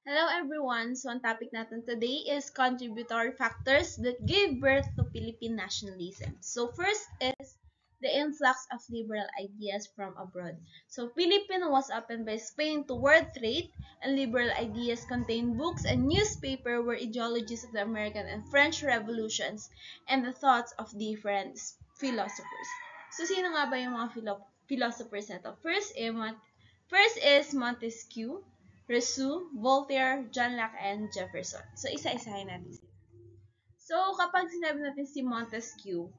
Hello everyone! So ang topic natin today is contributory factors that gave birth to Philippine nationalism. So first is the influx of liberal ideas from abroad. So Philippines was opened by Spain to world trade, and liberal ideas contained books and newspaper were ideologies of the American and French revolutions and the thoughts of different philosophers. So sino nga ba yung mga philosophers na to? First is Montesquieu, Rousseau, Voltaire, John Locke, and Jefferson. So, isa-isahin natin sila. So, kapag sinabi natin si Montesquieu,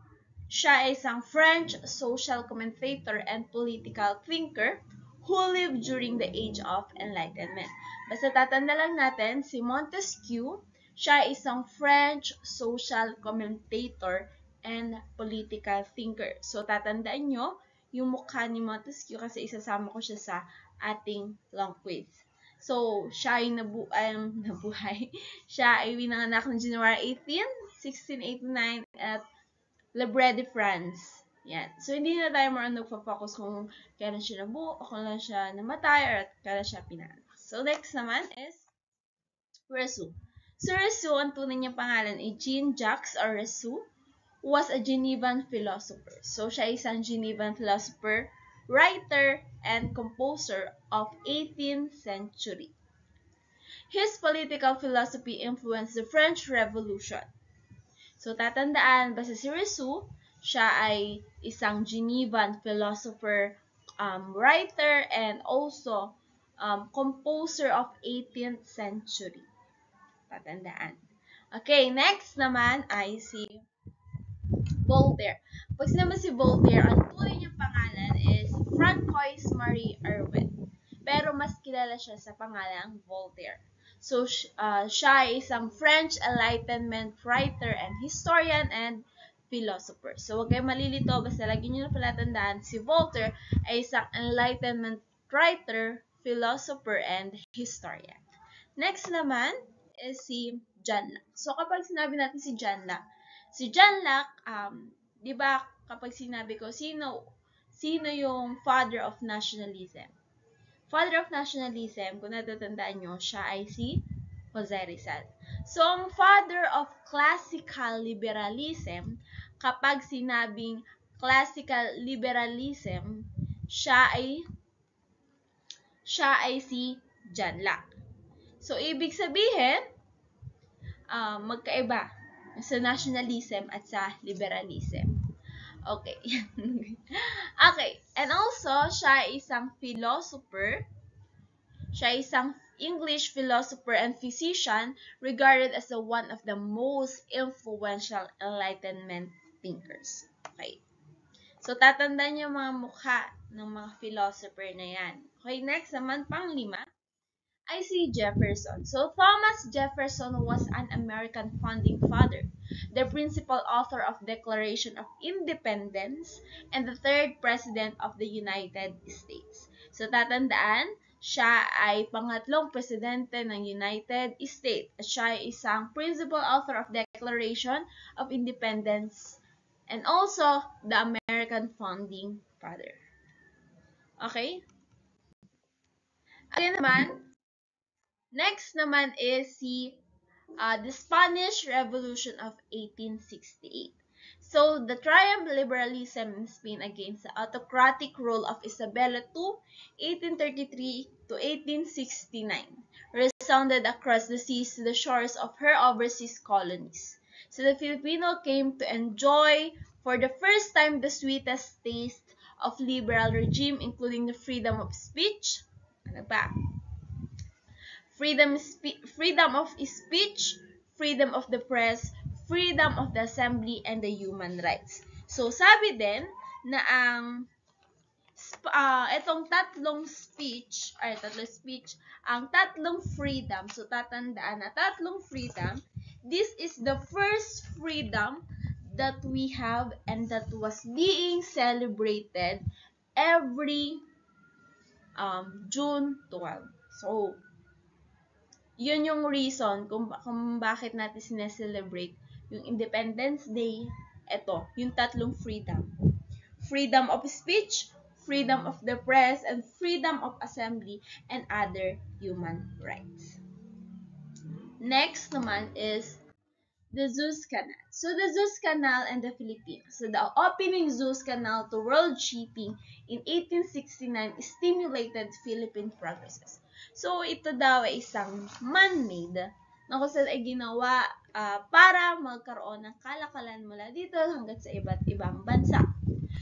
siya ay isang French social commentator and political thinker who lived during the Age of Enlightenment. Basta tatanda lang natin, si Montesquieu, siya ay isang French social commentator and political thinker. So, tatandaan nyo yung mukha ni Montesquieu kasi isasama ko siya sa ating long quiz. So, siya ay nabuhay. Siya ay winanganak ng January 18, 1689 at Le de France. Yan. So, hindi na tayo more nagpa-focus kung kailan siya nabuo, o kailan siya namatay, or kailan siya pinanganak. So, next naman is Rousseau. So, Rousseau, ang tunay niyang pangalan ay Jean-Jacques Rousseau, was a Genevan philosopher. So, siya ay isang Genevan philosopher, writer, and composer of 18th century. His political philosophy influenced the French Revolution. So, tatandaan, basta si Rousseau, siya ay isang Genevan philosopher, writer, and also composer of 18th century. Tatandaan. Okay, next naman ay si Voltaire. Pag sinabi si Voltaire, ang tunay niyang pangalan is Francois Marie Arouet. Pero mas kilala siya sa pangalang Voltaire. So, siya ay isang French Enlightenment writer and historian and philosopher. So, huwag kayong malilito. Basta lagi nyo na palatandaan, si Voltaire ay isang Enlightenment writer, philosopher, and historian. Next naman is si John Locke. So, kapag sinabi natin si John Locke, di ba kapag sinabi ko, sino yung father of nationalism? Father of nationalism, kung natatandaan nyo, siya ay si Jose Rizal. So, ang father of classical liberalism, kapag sinabing classical liberalism, siya ay si John Locke. So, ibig sabihin, magkaiba sa nationalism at sa liberalism. Okay. Okay. And also, siya ay isang philosopher. Siya ay isang English philosopher and physician regarded as one of the most influential Enlightenment thinkers. Okay. So, tatandaan niyo mga mukha ng mga philosopher na yan. Okay, next naman, pang-5, I see Jefferson. So, Thomas Jefferson was an American founding father, the principal author of Declaration of Independence, and the third president of the United States. So, tatandaan, siya ay pangatlong presidente ng United States at siya ay isang principal author of Declaration of Independence and also the American founding father. Okay? Again naman, next naman is the Spanish Revolution of 1868. So, the triumph of liberalism in Spain against the autocratic rule of Isabella II, 1833 to 1869, resounded across the seas to the shores of her overseas colonies. So, the Filipino came to enjoy for the first time the sweetest taste of liberal regime, including the freedom of speech, ano ba? Freedom of speech, freedom of the press, freedom of the assembly, and the human rights. So, sabi din na itong tatlong speech, ang tatlong freedom, so tatandaan na tatlong freedom, this is the first freedom that we have and that was being celebrated every June 12. So, yun yung reason kung bakit natin sineselebrate yung Independence Day. Ito, yung tatlong freedom. Freedom of speech, freedom of the press, and freedom of assembly and other human rights. Next naman is the Suez Canal. So the Suez Canal and the Philippines. So the opening Suez Canal to world shipping in 1869 stimulated Philippine progresses. So ito daw ay isang man-made na kung saan ay ginawa para magkaroon ng kalakalan mula dito hanggang sa iba't ibang bansa.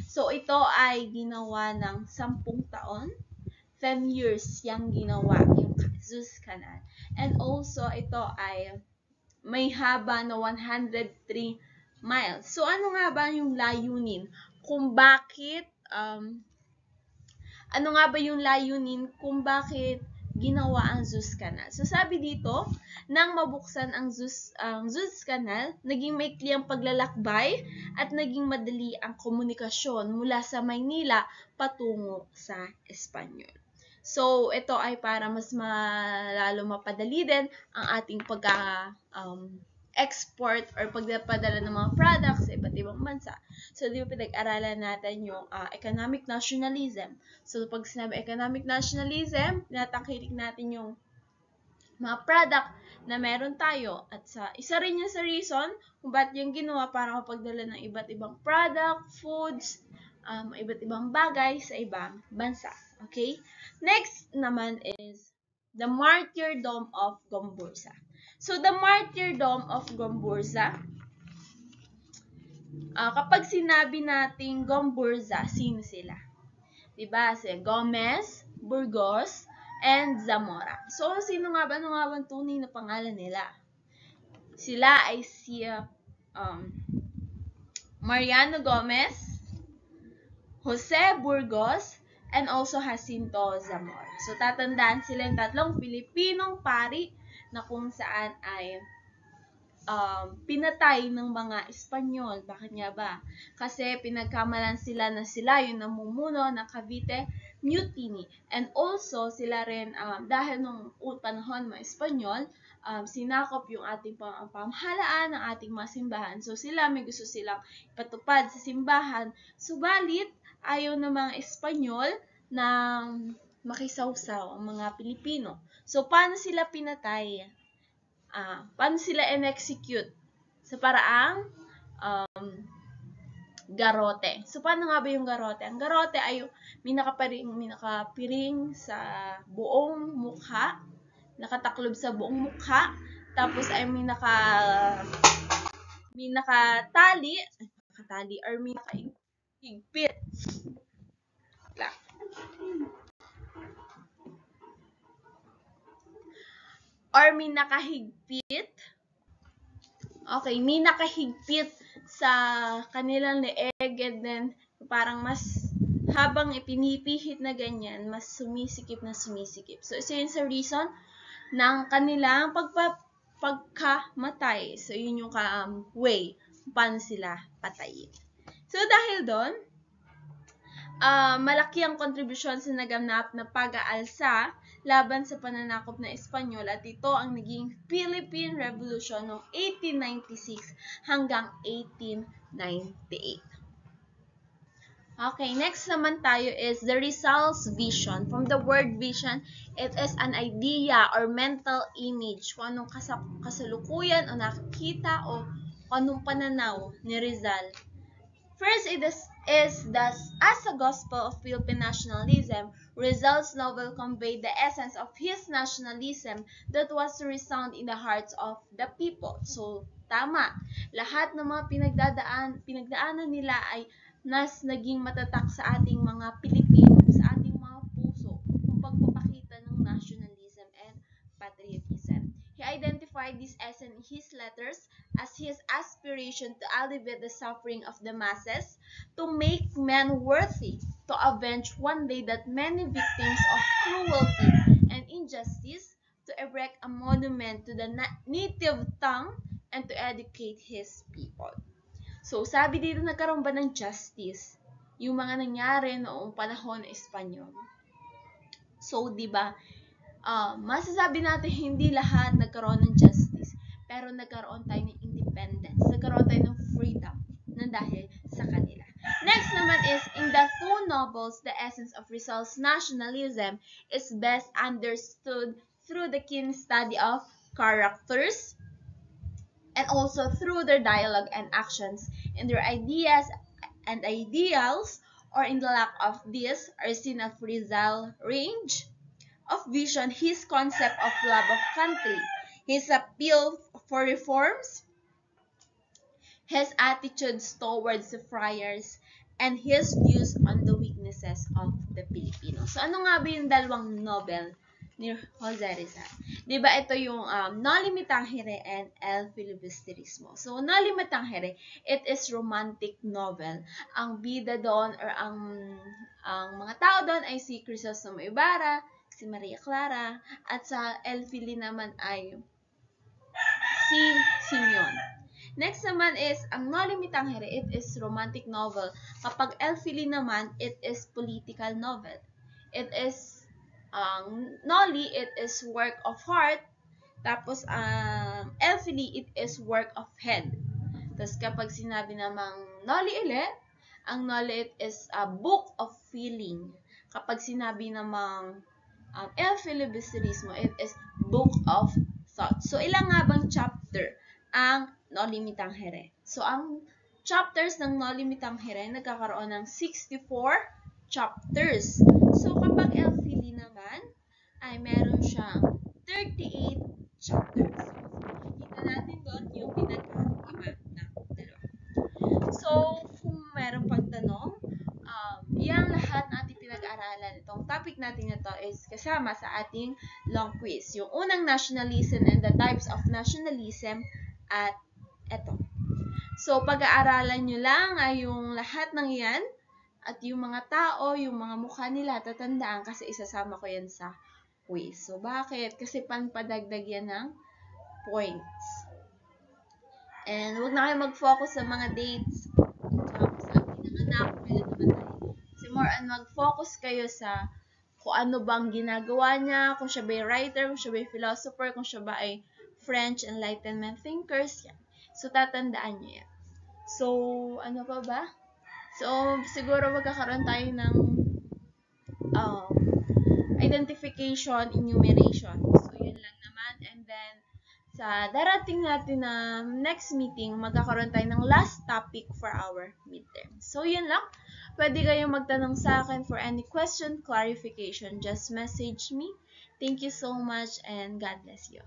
So ito ay ginawa ng 10 taon. 10 years yang ginawa yung Suez Canal. And also ito ay may haba na 103 miles. So, ano nga ba yung layunin? Kung bakit, ano nga ba yung layunin kung bakit ginawa ang Suez Canal? So, sabi dito, nang mabuksan ang Suez Canal, naging maikli ang paglalakbay at naging madali ang komunikasyon mula sa Maynila patungo sa Espanyol. So, ito ay para mas lalo mapadali din ang ating export or pagpapadala ng mga products sa iba't ibang bansa. So, di ba pinag-aralan natin yung economic nationalism. So, pag sinabi economic nationalism, tinatakhilik natin yung mga product na meron tayo. At isa rin yun sa reason kung ba't yung ginawa para mapagdala ng iba't ibang product, foods, iba't ibang bagay sa ibang bansa. Okay? Next naman is the Martyrdom of Gomburza. So, the Martyrdom of Gomburza, kapag sinabi nating Gomburza, sino sila? Diba? Si Gomez, Burgos, and Zamora. So, sino nga ba? Ano nga ba tunay na pangalan nila? Sila ay si Mariano Gomez, Jose Burgos, and also Jacinto Zamora. So, tatandaan sila yung tatlong Pilipinong pari na kung saan ay pinatay ng mga Espanyol. Bakit nga ba? Kasi pinagkamalan sila na sila yung namumuno ng Cavite Mutiny. And also, sila rin, dahil nung panahon mga Espanyol, sinakop yung ating pamahalaan ng ating mga simbahan. So, sila may gusto silang ipatupad sa simbahan. Subalit, ayaw ng mga Espanyol na makisawsaw ang mga Pilipino. So, paano sila pinatay? Paano sila in-execute? Sa paraang garote. So, paano nga ba yung garote? Ang garote ay may nakapiring sa buong mukha, nakataklob sa buong mukha, tapos ay may nakatali or may nakahigpit. Or may nakahigpit. Okay, may nakahigpit sa kanilang leeg and then parang mas habang ipinipihit na ganyan, mas sumisikip. So, isa yun sa reason ng kanilang pagkamatay. So, yun yung way paano sila patayin. So, dahil doon, malaki ang kontribusyon sa naganap na pag-aalsa laban sa pananakop ng Espanyol at ito ang naging Philippine Revolution noong 1896 hanggang 1898. Okay, next naman tayo is the Rizal's vision. From the word vision, it is an idea or mental image kung anong kasalukuyan o nakikita o anong pananaw ni Rizal. First, it is thus as a gospel of Philippine nationalism, Rizal's novel conveyed the essence of his nationalism that was to resound in the hearts of the people. So, tama. Lahat ng mga pinagdaanan nila ay naging matatak sa ating mga Pilipino, sa ating mga puso, kung pagpapakita ng nationalism and patriotism. He identified this essence in his letters as his aspiration to alleviate the suffering of the masses, to make men worthy, to avenge one day that many victims of cruelty and injustice, to erect a monument to the native tongue, and to educate his people. So, sabi dito, nagkaroon ba ng justice yung mga nangyari noong panahon ng Espanyol? So, di ba, masasabi natin hindi lahat nagkaroon ng justice, pero nagkaroon tayo ng independence, nagkaroon tayo ng freedom na dahil sa kanila. Next naman is, in the two novels, the essence of Rizal's nationalism is best understood through the keen study of characters, and also through their dialogue and actions, in their ideas and ideals, or in the lack of this, are seen of Rizal range of vision, his concept of love of country, his appeal for reforms, his attitudes towards the friars, and his views on the weaknesses of the Filipinos. So, ano nga ba yung dalawang novel ni Jose Rizal? Diba ito yung No Limitangere and El Filibusterismo. So, No Limitangere, it is romantic novel. Ang bida doon or ang mga tao doon ay si Crisostomo Ibarra, si Maria Clara, at sa El Fili naman ay si Simeon. Next naman is, ang No Limitangere, it is romantic novel. Kapag El Fili naman, it is political novel. It is, Noli, it is work of heart. Tapos, El Fili, it is work of head. Tapos, kapag sinabi namang Noli ulit, ang Noli, it is a book of feeling. Kapag sinabi namang El Filibusterismo, it is book of thought. So, ilang nga bang chapter ang No Limitangere? So, ang chapters ng No Limitangere nagkakaroon ng 64 chapters. So, kapag El Fili naman, ay meron siyang 38 chapters. Kita natin doon yung pinag-iba ng dalawa. So, kung meron pagtanong, yan lahat natin pinag-aralan. Itong topic natin na to is kasama sa ating long quiz. Yung unang nationalism and the types of nationalism at eto. So, pag-aaralan nyo lang ay yung lahat ng yan at yung mga tao, yung mga mukha nila, tatandaan kasi isasama ko yan sa quiz. So, bakit? Kasi panpadagdag yan ng points. And huwag na kayo mag-focus sa mga dates. Sa pinanganak, kailan naman tayo. Kasi more on mag-focus kayo sa kung ano bang ginagawa niya, kung siya ba ay writer, kung siya ba ay philosopher, kung siya ba ay French Enlightenment thinkers, yan. So, tatandaan niyo yan. So, ano pa ba? So, siguro magkakaroon tayo ng identification, enumeration. So, yun lang naman. And then, sa darating natin na next meeting, magkakaroon tayo ng last topic for our midterm. So, yun lang. Pwede kayong magtanong sa akin for any question, clarification. Just message me. Thank you so much and God bless you.